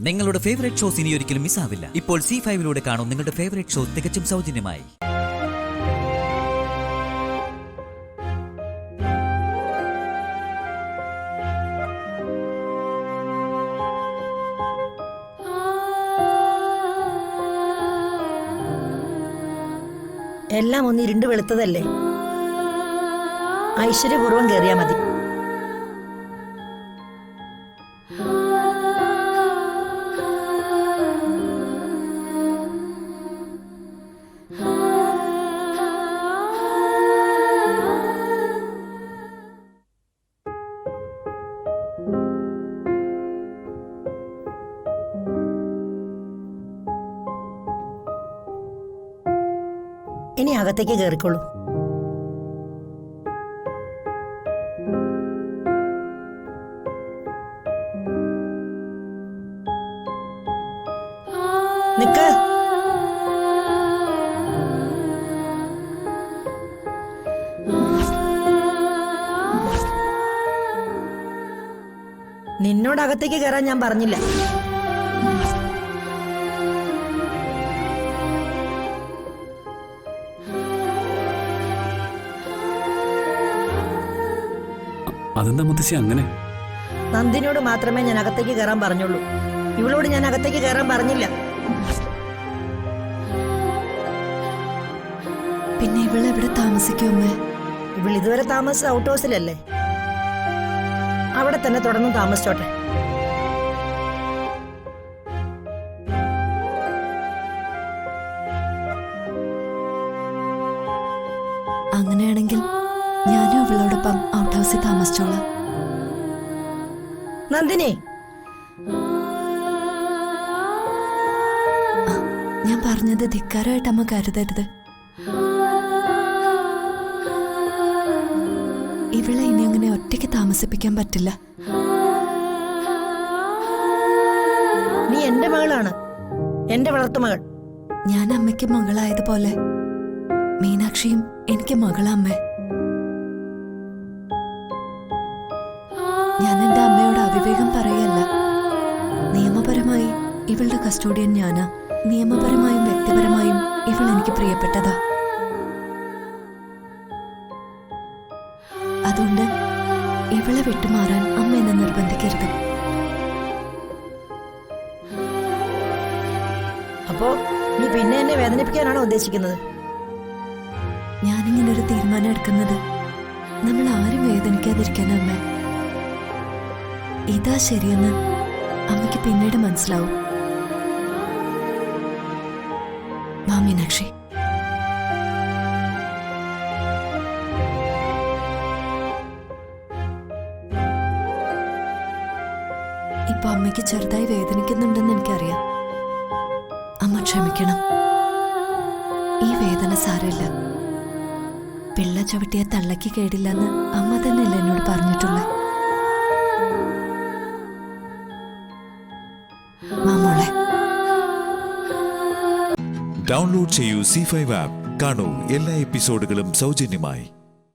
നിങ്ങളുടെ favourite shows ഇനി ഒരിക്കലും മിസ്സാവില്ല. ഇപ്പോൾ C5 കാണും നിങ്ങളുടെ ഫേവറേറ്റ് ഷോ തികച്ചും സൗജന്യമായി. എല്ലാം ഒന്ന് ഇരുണ്ട് വെളുത്തതല്ലേ, ഐശ്വര്യപൂർവ്വം കയറിയാ മതി. ഇനി അകത്തേക്ക് കയറിക്കോളൂ. നിക്ക്. നിന്നോട് അകത്തേക്ക് കയറാൻ ഞാൻ പറഞ്ഞില്ല. അതെന്താ മുത്തശ്ശി അങ്ങനെ? നന്ദിനിയോട് മാത്രമേ ഞാൻ അകത്തേക്ക് കയറാൻ പറഞ്ഞുള്ളൂ. ഇവളോട് ഞാൻ അകത്തേക്ക് കയറാൻ പറഞ്ഞില്ല. പിന്നെ ഇവളെവിടെ താമസിക്കുമേ? ഇവൾ ഇതുവരെ താമസിച്ച ഔട്ട് ഹൗസിലല്ലേ, അവിടെ തന്നെ തുടർന്ന് താമസിച്ചോട്ടെ. അങ്ങനെയാണെങ്കിൽ ഞാനും അവളോടൊപ്പം ഔട്ട് ഹൗസിൽ താമസിച്ചോളാം. നന്ദിനി, ഞാൻ പറഞ്ഞത് ധിക്കാരമായിട്ട് അമ്മ കരുതരുത്. ഇവളെ ഇനി അങ്ങനെ ഒറ്റയ്ക്ക് താമസിപ്പിക്കാൻ പറ്റില്ല. നീ എന്റെ മകളാണ്, എന്റെ വളർത്തുമകൾ. ഞാൻ അമ്മയ്ക്ക് മകളായതുപോലെ മീനാക്ഷിയും എനിക്ക് മകളമ്മേ. ഞാൻ എന്റെ അമ്മയോട് അവിവേകം പറയല്ല. നിയമപരമായി ഇവളുടെ കസ്റ്റോഡിയൻ ഞാനാ. നിയമപരമായും വ്യക്തിപരമായും ഇവൾ എനിക്ക് പ്രിയപ്പെട്ടതാ. അതുകൊണ്ട് ഇവളെ വിട്ടുമാറാൻ അമ്മ എന്നെ നിർബന്ധിക്കരുത്. അപ്പോ നീ പിന്നെ എന്നെ വേദനിപ്പിക്കാനാണോ ഉദ്ദേശിക്കുന്നത്? ഞാനിങ്ങനൊരു തീരുമാനം എടുക്കുന്നത് നമ്മൾ ആരും വേദനിക്കാതിരിക്കാൻ അമ്മ. ഇതാ ശരിയെന്ന് അമ്മയ്ക്ക് പിന്നീട് മനസ്സിലാവും. വാ മീനാക്ഷി. ഇപ്പൊ അമ്മയ്ക്ക് ചെറുതായി വേദനിക്കുന്നുണ്ടെന്ന് എനിക്കറിയാം. അമ്മ ക്ഷമിക്കണം. ഈ വേദന സാരമില്ല. പിള്ള ചവിട്ടിയ തള്ളയ്ക്ക് കേടില്ലെന്ന് അമ്മ തന്നെയല്ലേ എന്നോട് പറഞ്ഞിട്ടുള്ളത്. മാമോളെ, ഡൗൺലോഡ് ചെയ്യൂ C5 ആപ്പ്. കാണൂ എല്ലാ എപ്പിസോഡുകളും സൗജന്യമായി.